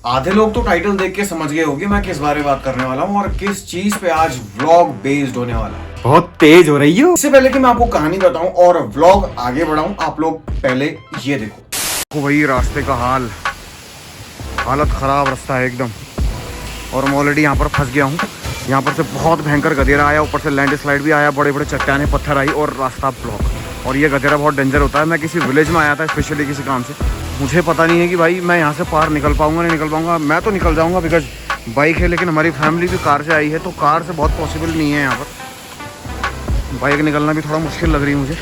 आधे लोग तो टाइटल देख के समझ गए होंगे मैं किस बारे में बात करने वाला हूँ और किस चीज पे आज व्लॉग बेस्ड होने वाला है। बहुत तेज हो रही हो। इससे पहले कि मैं आपको कहानी बताऊं और व्लॉग आगे बढ़ाऊं, आप लोग पहले ये देखो वही रास्ते का हालत खराब रास्ता है एकदम, और मैं ऑलरेडी यहाँ पर फंस गया हूँ। यहाँ पर से बहुत भयंकर गधेरा आया, ऊपर से लैंड स्लाइड भी आया, बड़े बड़े चट्टाने पत्थर आई और रास्ता ब्लॉक। और ये गधेरा बहुत डेंजर होता है। मैं किसी विलेज में आया था स्पेशली किसी काम से, मुझे पता नहीं है कि भाई मैं यहाँ से पार निकल पाऊंगा नहीं निकल पाऊंगा। मैं तो निकल जाऊंगा बिकॉज बाइक है, लेकिन हमारी फैमिली भी कार से आई है तो कार से बहुत पॉसिबल नहीं है। यहाँ पर बाइक निकलना भी थोड़ा मुश्किल लग रही है मुझे।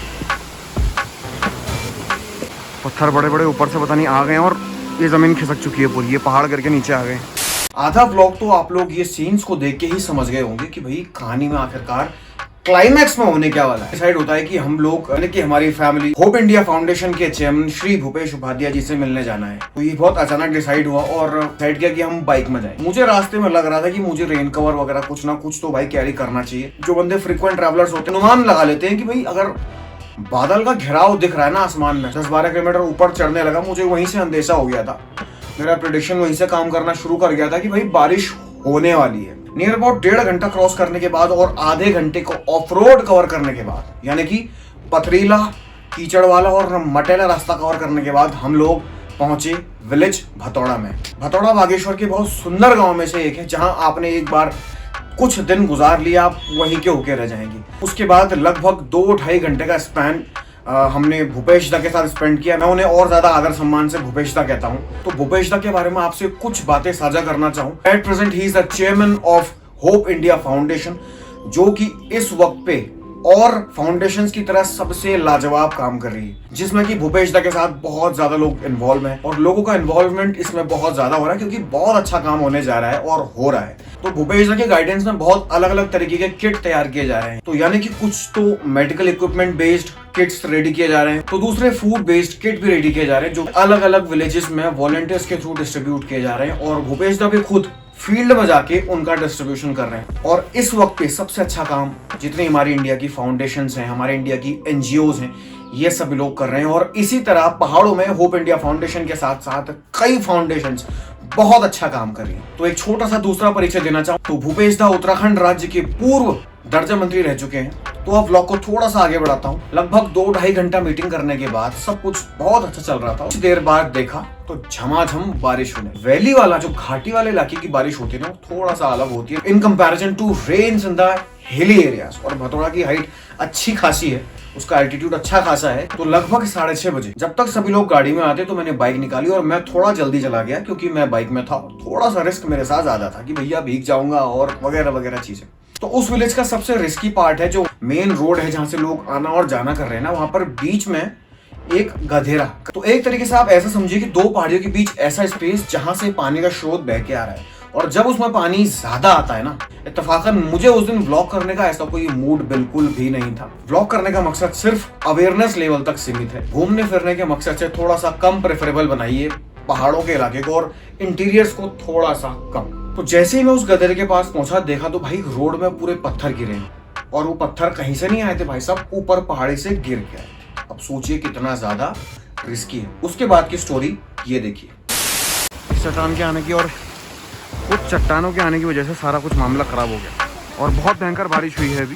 पत्थर बड़े बड़े ऊपर से पता नहीं आ गए और ये ज़मीन खिसक चुकी है पूरी, ये पहाड़ करके नीचे आ गए। आधा व्लॉग तो आप लोग ये सीन्स को देख के ही समझ गए होंगे कि भाई कहानी में आखिरकार क्लाइमैक्स में होने क्या वाला है। डिसाइड होता है कि हम लोग यानी कि हमारी फैमिली होप इंडिया फाउंडेशन के चेयरमैन श्री भूपेश उपाध्याय जी से मिलने जाना है। तो ये बहुत अचानक डिसाइड हुआ और डिसाइड किया कि हम बाइक में जाएं। मुझे रास्ते में लग रहा था कि मुझे रेन कवर वगैरह कुछ ना कुछ तो भाई कैरी करना चाहिए। जो बंदे फ्रीक्वेंट ट्रैवलर्स होते हैं अनुमान लगा लेते हैं कि भाई अगर बादल का घेराव दिख रहा है ना आसमान में 10-12 किलोमीटर ऊपर चढ़ने लगा, मुझे वहीं से अंदेशा हो गया था। मेरा प्रेडिक्शन वहीं से काम करना शुरू कर गया था कि भाई बारिश होने वाली है। नियर अबाउट 1.5 घंटा क्रॉस करने के बाद और आधे घंटे को ऑफ रोड कवर करने के बाद, यानी कि पथरीला कीचड़ वाला और मटेला रास्ता कवर करने के बाद हम लोग पहुंचे विलेज भतौड़ा में। भतौड़ा बागेश्वर के बहुत सुंदर गांव में से एक है, जहां आपने एक बार कुछ दिन गुजार लिया आप वहीं के होके रह जाएंगे। उसके बाद लगभग 2-2.5 घंटे का स्पैन हमने भूपेश दा के साथ स्पेंड किया। मैं उन्हें और ज्यादा आदर सम्मान से भूपेश दा कहता हूँ। तो भूपेश दा के बारे में आपसे कुछ बातें साझा करना चाहूँ। At present he is the chairman of hope India foundation, जो कि इस वक्त पे और फाउंडेशंस की तरह सबसे लाजवाब काम कर रही है, जिसमें कि भूपेश दा के साथ बहुत ज्यादा लोग इन्वॉल्व हैं और लोगों का इन्वॉल्वमेंट इसमें बहुत ज्यादा हो रहा है क्योंकि बहुत अच्छा काम होने जा रहा है और हो रहा है। तो भूपेश दा के गाइडेंस में बहुत अलग अलग तरीके के किट तैयार किए जा रहे हैं। तो यानी कि कुछ तो medical equipment based kits ready किए जा रहे हैं, तो दूसरे फूड बेस्ड किट भी रेडी किए जा रहे हैं जो अलग अलग विलेजेस में वॉलंटियर्स के थ्रू डिस्ट्रीब्यूट किए जा रहे हैं। और भूपेश दा भी खुद फील्ड में जाके उनका डिस्ट्रीब्यूशन कर रहे हैं। और इस वक्त पे सबसे अच्छा काम जितनी हमारी इंडिया की फाउंडेशंस हैं, हमारे इंडिया की एनजीओज हैं, ये सब लोग कर रहे हैं। और इसी तरह पहाड़ों में होप इंडिया फाउंडेशन के साथ साथ कई फाउंडेशंस बहुत अच्छा काम कर रही हैं। तो एक छोटा सा दूसरा परिचय देना चाहूँ तो भूपेश दा उत्तराखंड राज्य के पूर्व दर्जा मंत्री रह चुके हैं। तो अब व्लॉग को थोड़ा सा आगे बढ़ाता हूँ। लगभग 2-2.5 घंटा मीटिंग करने के बाद सब कुछ बहुत अच्छा चल रहा था। कुछ देर बाद देखा तो झमाझम बारिश होने। वैली वाला जो घाटी वाले इलाके की बारिश होती है ना, थोड़ा सा अलग होती है in comparison to rains in the hilly areas. और भतौड़ा की हाइट अच्छी खासी है, उसका एल्टीट्यूड अच्छा खासा है। तो लगभग 6:30 बजे जब तक सभी लोग गाड़ी में आते तो मैंने बाइक निकाली और मैं थोड़ा जल्दी चला गया क्योंकि मैं बाइक में था। थोड़ा सा रिस्क मेरे साथ ज्यादा था कि भैया भीग जाऊंगा और वगैरह वगैरह चीजें। तो उस विलेज का सबसे रिस्की पार्ट है जो मेन रोड है जहां से लोग आना और जाना कर रहे हैं ना, वहां पर बीच में एक गधेरा। तो एक तरीके से आप ऐसा समझिए कि दो पहाड़ियों के बीच ऐसा स्पेस जहां से पानी का स्रोत बह के आ रहा है। और जब उसमें पानी ज्यादा आता है ना, इत्तेफाकन मुझे उस दिन व्लॉग करने का ऐसा कोई मूड बिल्कुल भी नहीं था। व्लॉग करने का मकसद सिर्फ अवेयरनेस लेवल तक सीमित है। घूमने फिरने के मकसद से थोड़ा सा कम प्रेफरेबल बनाइए पहाड़ों के इलाके को और इंटीरियर्स को थोड़ा सा कम। तो जैसे ही मैं उस गधेरे के पास पहुंचा, देखा तो भाई रोड में पूरे पत्थर गिरे हैं और वो पत्थर कहीं से नहीं आए थे भाई, सब ऊपर पहाड़ी से गिर के आए। अब सोचिए कितना ज्यादा रिस्की है। उसके बाद की स्टोरी ये देखिए। चट्टान के आने की और कुछ चट्टानों के आने की वजह से सारा कुछ मामला खराब हो गया और बहुत भयंकर बारिश हुई है अभी।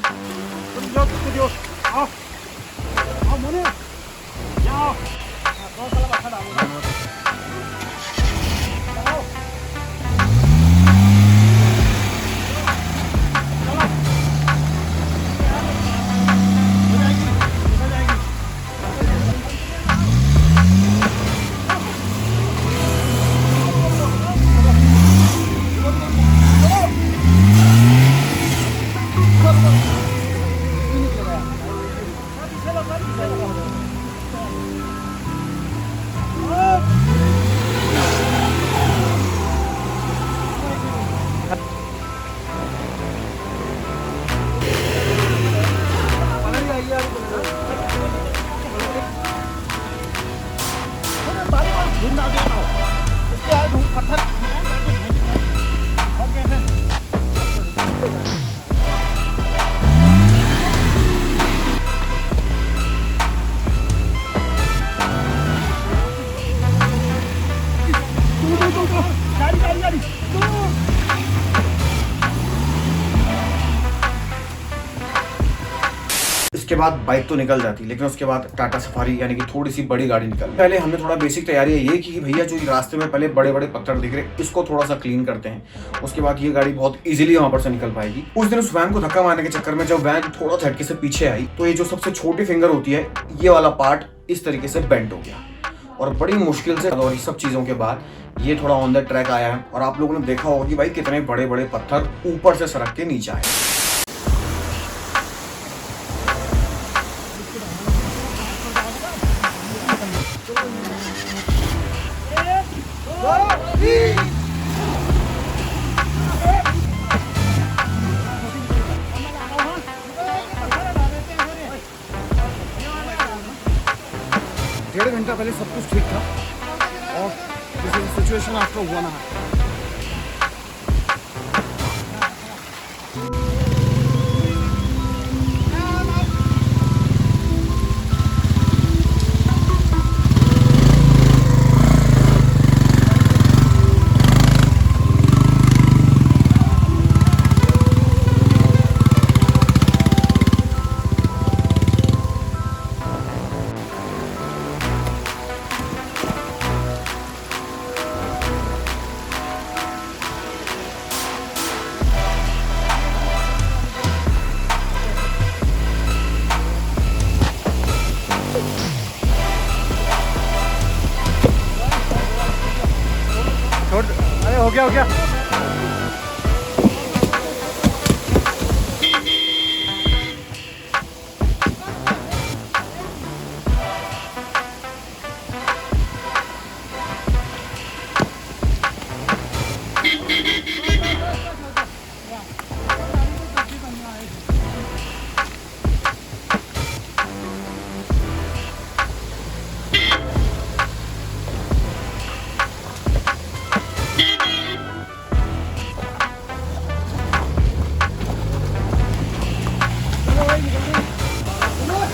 इसके बाद बाइक तो निकल जाती, लेकिन उसके बाद टाटा सफारी यानी कि थोड़ी सी बड़ी गाड़ी निकल। पहले हमने थोड़ा बेसिक तैयारी है ये कि भैया जो रास्ते में पहले बड़े बड़े पत्थर दिख रहे इसको थोड़ा सा क्लीन करते हैं, उसके बाद ये गाड़ी बहुत इजीली वहां पर से निकल पाएगी। उस दिन उस वैन को धक्का मारने के चक्कर में जब वैन थोड़ा झटके से पीछे आई तो ये जो सबसे छोटी फिंगर होती है ये वाला पार्ट इस तरीके से बेंड हो गया और बड़ी मुश्किल से और इस सब चीजों के बाद ये थोड़ा ऑन द ट्रैक आया है। और आप लोगों ने देखा होगा कि भाई कितने बड़े बड़े पत्थर ऊपर से सरक के नीचे आए। डेढ़ घंटा पहले सब कुछ ठीक था और सिचुएशन आफ्टर 1 आवर। अरे हो गया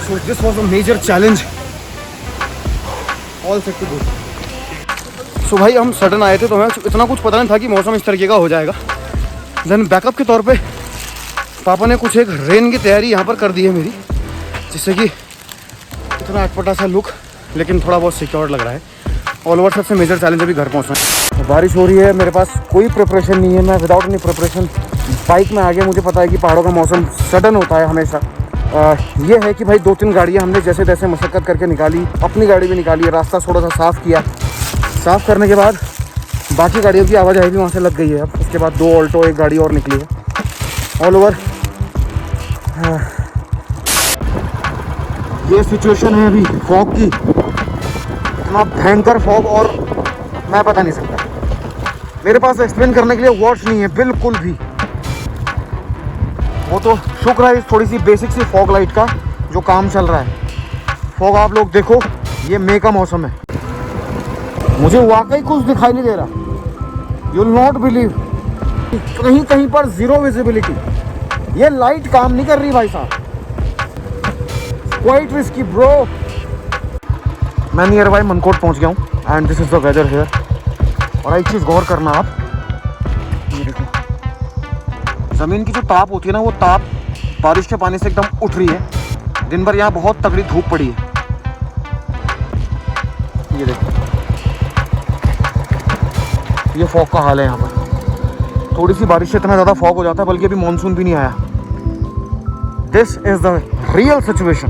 So this was a major challenge. All set to go. So भाई हम सडन आए थे तो हमें इतना कुछ पता नहीं था कि मौसम इस तरीके का हो जाएगा। देन बैकअप के तौर पे पापा ने कुछ एक रेन की तैयारी यहाँ पर कर दी है मेरी, जिससे कि इतना अटपटा सा लुक लेकिन थोड़ा बहुत सिक्योर लग रहा है। ऑल ओवर सबसे मेजर चैलेंज अभी घर पहुँचना है। बारिश हो रही है, मेरे पास कोई प्रिपरेशन नहीं है, मैं विदाउट एनी प्रिपरेशन बाइक में आ गया। मुझे पता है कि पहाड़ों का मौसम सडन होता है हमेशा। ये है कि भाई 2-3 गाड़ियाँ हमने जैसे तैसे मशक्कत करके निकाली, अपनी गाड़ी भी निकाली, रास्ता थोड़ा सा साफ़ किया। साफ़ करने के बाद बाकी गाड़ियों की आवाजाही भी वहाँ से लग गई है। अब उसके बाद 2 ऑल्टो, 1 गाड़ी और निकली है। ऑल ओवर ये सिचुएशन है अभी फॉग की, इतना भयंकर फॉग और मैं बता नहीं सकता। मेरे पास एक्सप्लेन करने के लिए वर्ड्स नहीं है बिल्कुल भी। वो तो शुक्र है इस थोड़ी सी बेसिक सी फॉग लाइट का जो काम चल रहा है। फॉग आप लोग देखो, ये मई का मौसम है, मुझे वाकई कुछ दिखाई नहीं दे रहा। यू विल नॉट बिलीव, कहीं कहीं पर जीरो विजिबिलिटी। ये लाइट काम नहीं कर रही भाई साहब, क्वाइट रिस्की ब्रो। मैं नियर बाय मनकोट पहुंच गया हूँ and this is the weather here. और एक चीज़ गौर करना आप, ये देखो ज़मीन की जो ताप होती है ना, वो ताप बारिश के पानी से एकदम उठ रही है। दिन भर यहाँ बहुत तगड़ी धूप पड़ी है। ये देखो, ये फॉग का हाल है यहाँ पर। थोड़ी सी बारिश से इतना ज़्यादा फॉग हो जाता है, बल्कि अभी मानसून भी नहीं आया। This is the real situation.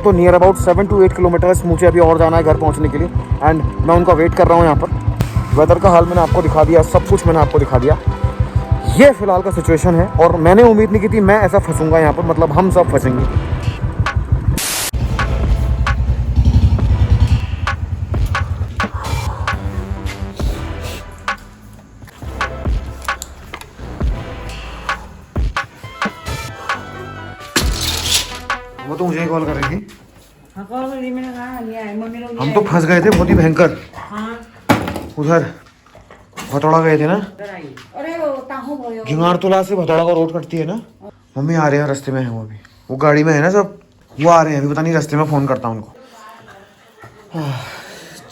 तो नियर अबाउट 7 to 8 किलोमीटर्स मुझे अभी और जाना है घर पहुँचने के लिए एंड मैं उनका वेट कर रहा हूँ यहाँ पर। वेदर का हाल मैंने आपको दिखा दिया, सब कुछ मैंने आपको दिखा दिया। ये फिलहाल का सिचुएशन है और मैंने उम्मीद नहीं की थी मैं ऐसा फंसूंगा यहाँ पर, मतलब हम सब फंसेंगे। वो तो मुझे कॉल कर रही थी। हाँ, कॉल कर रही, मैंने कहा नहीं आए, मम्मी लोग हम तो फंस गए थे बहुत ही भयंकर। हाँ, उधर भतौड़ा गए थे ना, अरे वो ताहू भयो। गिंगारतुला से भतौड़ा का रोड कटती है ना। मम्मी आ रहे हैं, रास्ते में है वो, अभी वो गाड़ी में है ना सब, वो आ रहे हैं अभी। पता नहीं रास्ते में फ़ोन करता हूँ उनको।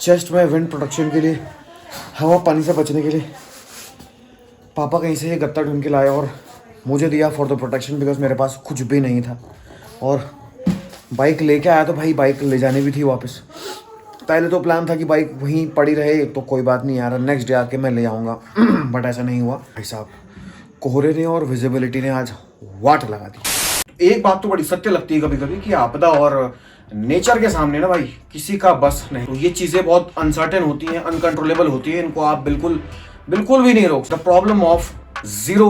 चेस्ट में विंड प्रोटेक्शन के लिए, हवा पानी से बचने के लिए पापा कहीं से ये गत्ता ढूंढ के लाए और मुझे दिया फॉर द प्रोटेक्शन, बिकॉज मेरे पास कुछ भी नहीं था। और बाइक लेके आया तो भाई बाइक ले जानी भी थी वापस। पहले तो प्लान था कि बाइक वहीं पड़ी रहे तो कोई बात नहीं यार, नेक्स्ट डे आके मैं ले आऊँगा, बट ऐसा नहीं हुआ भाई साहब। कोहरे ने और विजिबिलिटी ने आज वाट लगा दी। एक बात तो बड़ी सत्य लगती है कभी कभी कि आपदा और नेचर के सामने ना भाई किसी का बस नहीं। तो ये चीज़ें बहुत अनसर्टेन होती हैं, अनकंट्रोलेबल होती है, इनको आप बिल्कुल भी नहीं रोक सकते। The problem of zero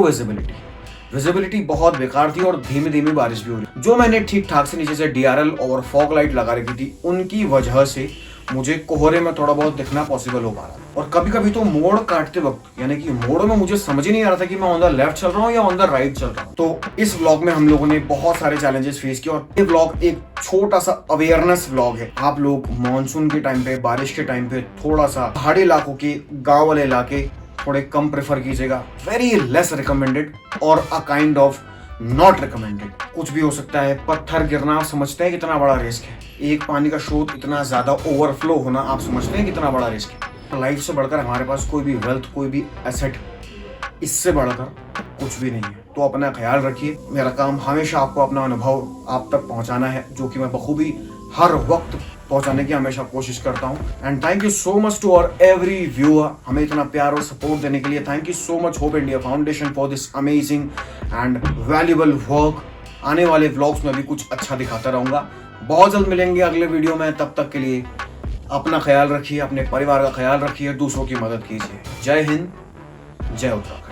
visibility बहुत बेकार थी और धीमी धीमी बारिश भी हो रही। जो मैंने ठीक ठाक से नीचे से DRL और फॉग लाइट लगा रखी थी, उनकी वजह से मुझे कोहरे में थोड़ा बहुत दिखना पॉसिबल हो पा रहा। और कभी कभी तो मोड़ काटते वक्त, यानी कि मोड़ में मुझे समझ ही नहीं आ रहा था कि मैं ऑन द लेफ्ट चल रहा हूँ या ऑन द राइट चल रहा हूँ। तो इस व्लॉग में हम लोगों ने बहुत सारे चैलेंजेस फेस किए और ये व्लॉग एक छोटा सा अवेयरनेस व्लॉग है। आप लोग मानसून के टाइम पे, बारिश के टाइम पे थोड़ा सा पहाड़ी इलाकों के, गाँव वाले इलाके थोड़े कम प्रेफर कीजिएगा। वेरी लेस रिकमेंडेड और a kind of not recommended. कुछ भी हो सकता है। पत्थर गिरना आप समझते हैं कितना बड़ा रिस्क है। एक पानी का स्रोत इतना ज्यादा ओवरफ्लो होना आप समझते हैं कितना बड़ा रिस्क है। लाइफ से बढ़कर हमारे पास कोई भी वेल्थ, कोई भी एसेट, इससे बढ़कर कुछ भी नहीं है। तो अपना ख्याल रखिए। मेरा काम हमेशा आपको अपना अनुभव आप तक पहुंचाना है, जो कि मैं बखूबी हर वक्त पहुंचाने की हमेशा कोशिश करता हूं। And thank you so much to our every viewer, हमें इतना प्यार और सपोर्ट देने के लिए। Thank you so much Hope India Foundation for this amazing and valuable work. आने वाले व्लॉग्स में भी कुछ अच्छा दिखाता रहूंगा। बहुत जल्द मिलेंगे अगले वीडियो में। तब तक के लिए अपना ख्याल रखिए, अपने परिवार का ख्याल रखिए, दूसरों की मदद कीजिए। जय हिंद, जय उत्तराखंड।